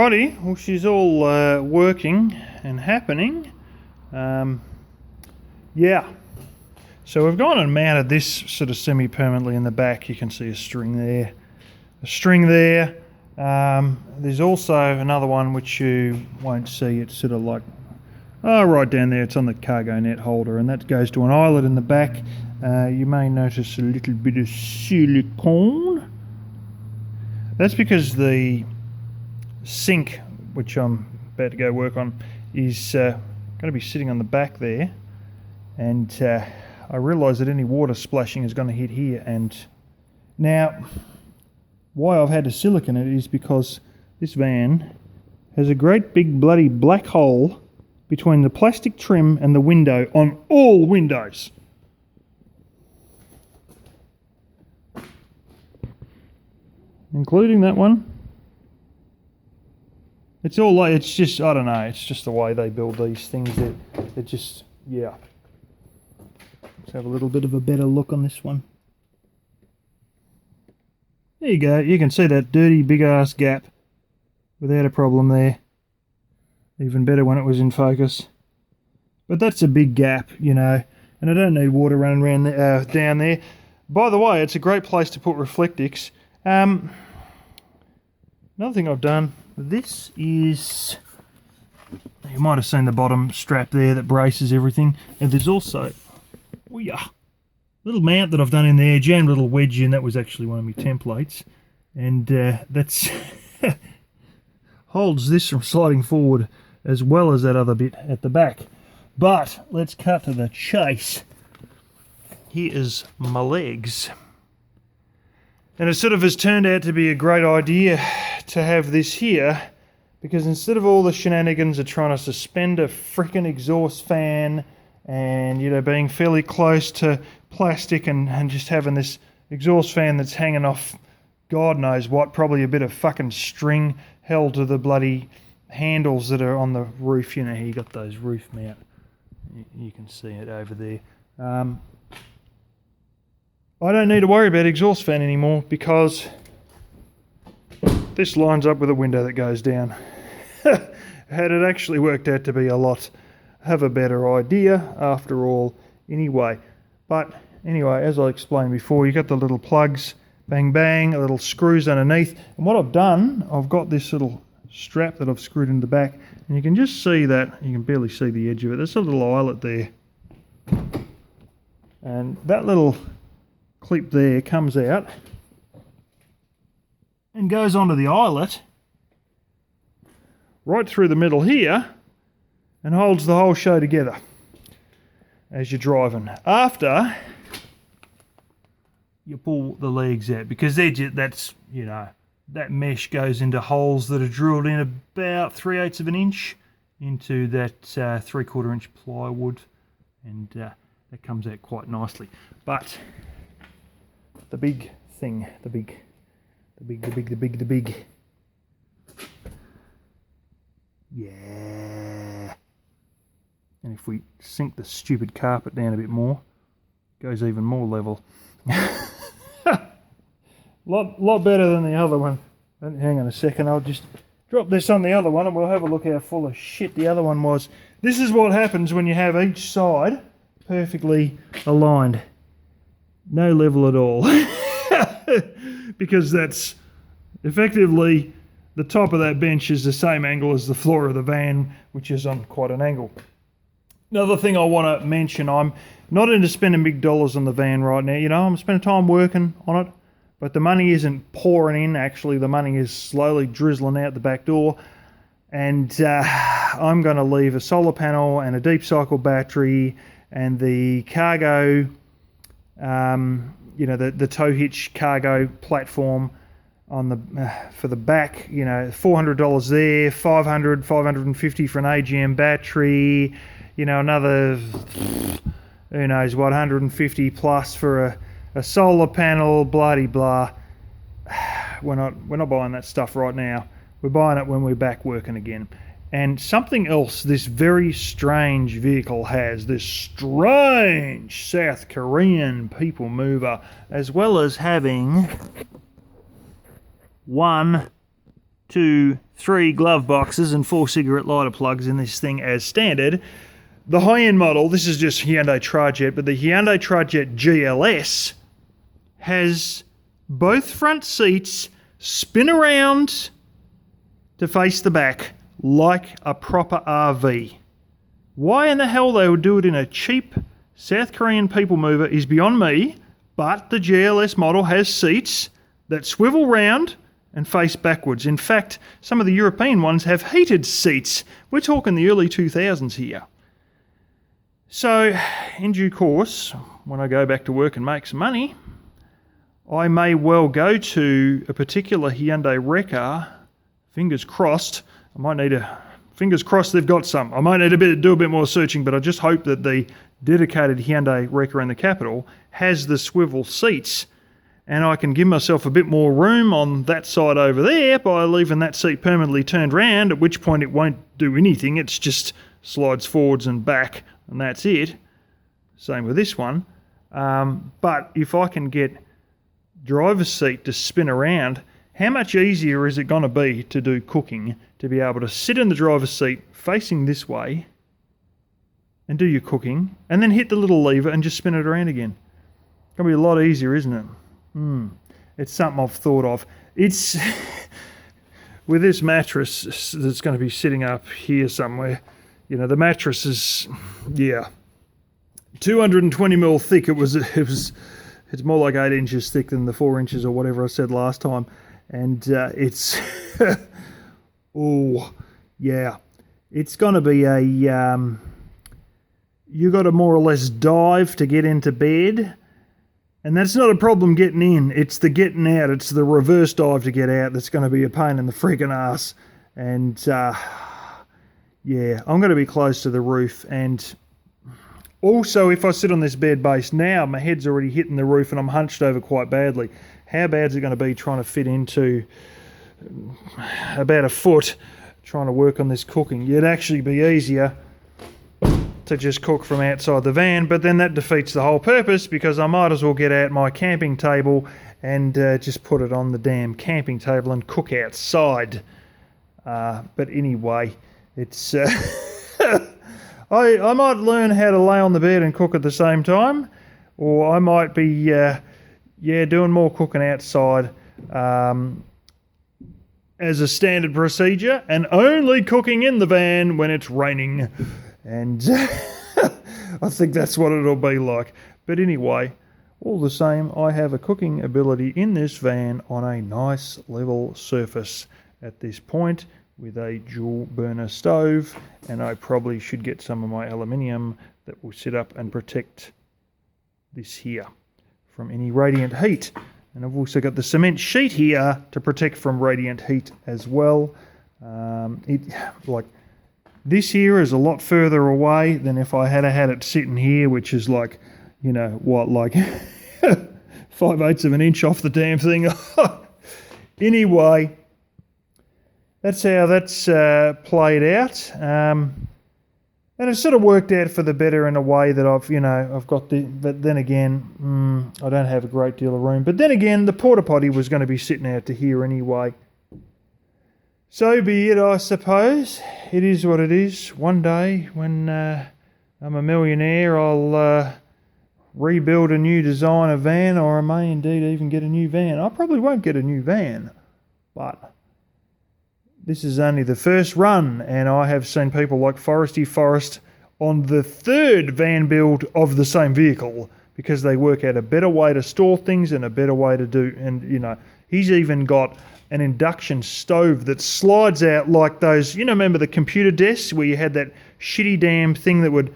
Alrighty, well she's all working and happening. Yeah, so we've gone and mounted this sort of semi-permanently in the back. You can see a string there. There's also another one which you won't see. It's sort of like, right down there. It's on the cargo net holder, and that goes to an eyelet in the back. You may notice a little bit of silicone. That's because the sink, which I'm about to go work on, is going to be sitting on the back there, and I realise that any water splashing is going to hit here. And now, why I've had to silicone it is because this van has a great big bloody black hole between the plastic trim and the window on all windows. Including that one. It's all like, it's just, I don't know, it's just the way they build these things. They're just, yeah. Let's have a little bit of a better look on this one. There you go, you can see that dirty big ass gap without a problem there. Even better when it was in focus. But that's a big gap, you know, and I don't need water running around down there. By the way, it's a great place to put Reflectix. Another thing I've done, this is, you might have seen the bottom strap there that braces everything, and there's also, oh yeah, little mount that I've done in there, jammed a little wedge in. That was actually one of my templates, and that's holds this from sliding forward as well as that other bit at the back. But let's cut to the chase. Here is my legs. And it sort of has turned out to be a great idea to have this here, because instead of all the shenanigans of trying to suspend a freaking exhaust fan and, you know, being fairly close to plastic and just having this exhaust fan that's hanging off God knows what, probably a bit of fucking string held to the bloody handles that are on the roof. You know, you got those roof mount. You can see it over there. I don't need to worry about exhaust fan anymore because this lines up with a window that goes down. Had it actually worked out to be have a better idea after all anyway. But anyway, as I explained before, you got the little plugs, bang bang, a little screws underneath. And what I've done, I've got this little strap that I've screwed in the back, and you can just see that, you can barely see the edge of it. There's a little eyelet there. And that little clip there comes out and goes onto the eyelet right through the middle here and holds the whole show together as you're driving. After you pull the legs out, because that's, you know, that mesh goes into holes that are drilled in about 3/8 of an inch into that 3/4 inch plywood, and that comes out quite nicely. But the big thing, the big. Yeah. And if we sink the stupid carpet down a bit more, it goes even more level. lot better than the other one. Hang on a second, I'll just drop this on the other one and we'll have a look how full of shit the other one was. This is what happens when you have each side perfectly aligned. No level at all. Because that's effectively the top of that bench is the same angle as the floor of the van, which is on quite an angle. Another thing I want to mention, I'm not into spending big dollars on the van right now. You know, I'm spending time working on it, but the money isn't pouring in. Actually, the money is slowly drizzling out the back door, and I'm going to leave a solar panel and a deep cycle battery and the cargo, you know, the tow hitch cargo platform on the for the back. You know, $400 there, $550 for an AGM battery. You know, another, who knows what, 150 plus for a solar panel, bloody blah. We're not buying that stuff right now. We're buying it when we're back working again. And something else this very strange vehicle has, this strange South Korean people mover, as well as having one 2, 3 glove boxes and 4 cigarette lighter plugs in this thing as standard. The high-end model, this is just Hyundai Trajet, but the Hyundai Trajet GLS has both front seats spin around to face the back like a proper RV. Why in the hell they would do it in a cheap South Korean people mover is beyond me, but the GLS model has seats that swivel round and face backwards. In fact, some of the European ones have heated seats. We're talking the early 2000s here. So, in due course, when I go back to work and make some money, I may well go to a particular Hyundai wrecker. Fingers crossed. Fingers crossed they've got some. I might need to do a bit more searching, but I just hope that the dedicated Hyundai wrecker in the capital has the swivel seats, and I can give myself a bit more room on that side over there by leaving that seat permanently turned round, at which point it won't do anything. It's just slides forwards and back, and that's it. Same with this one. But if I can get driver's seat to spin around, how much easier is it going to be to do cooking, to be able to sit in the driver's seat facing this way and do your cooking, and then hit the little lever and just spin it around again? It's going to be a lot easier, isn't it? It's something I've thought of. It's with this mattress that's going to be sitting up here somewhere. You know, the mattress is 220mm thick. It's more like 8 inches thick than the 4 inches or whatever I said last time, and it's it's going to be a you got to more or less dive to get into bed. And that's not a problem getting in, it's the getting out, it's the reverse dive to get out that's going to be a pain in the freaking ass. And I'm going to be close to the roof. And also, if I sit on this bed base now, my head's already hitting the roof and I'm hunched over quite badly. How bad is it going to be trying to fit into about a foot, trying to work on this cooking? It'd actually be easier to just cook from outside the van, but then that defeats the whole purpose, because I might as well get out my camping table and just put it on the damn camping table and cook outside. But anyway, it's I might learn how to lay on the bed and cook at the same time, or I might be doing more cooking outside as a standard procedure, and only cooking in the van when it's raining. And I think that's what it'll be like. But anyway, all the same, I have a cooking ability in this van on a nice level surface at this point with a dual burner stove, and I probably should get some of my aluminium that will sit up and protect this here from any radiant heat. And I've also got the cement sheet here to protect from radiant heat as well. This here is a lot further away than if I had it sitting here, which is like, 5/8 of an inch off the damn thing. Anyway, that's how that's played out. And it's sort of worked out for the better in a way that I've got but then again, I don't have a great deal of room. But then again, the porta potty was going to be sitting out to here anyway. So be it, I suppose. It is what it is. One day, when I'm a millionaire, I'll rebuild a new design of van, or I may indeed even get a new van. I probably won't get a new van, but this is only the first run, and I have seen people like Foresty Forrest on the third van build of the same vehicle, because they work out a better way to store things and a better way to do. And, he's even got an induction stove that slides out like those, remember the computer desks where you had that shitty damn thing that would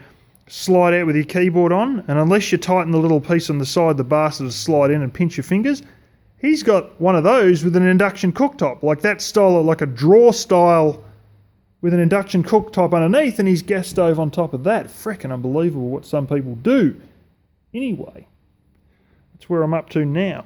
slide out with your keyboard on, and unless you tighten the little piece on the side, the bastard will slide in and pinch your fingers. He's got one of those with an induction cooktop, like that style, like a drawer style with an induction cooktop underneath, and his gas stove on top of that. Frickin' unbelievable what some people do. Anyway, that's where I'm up to now.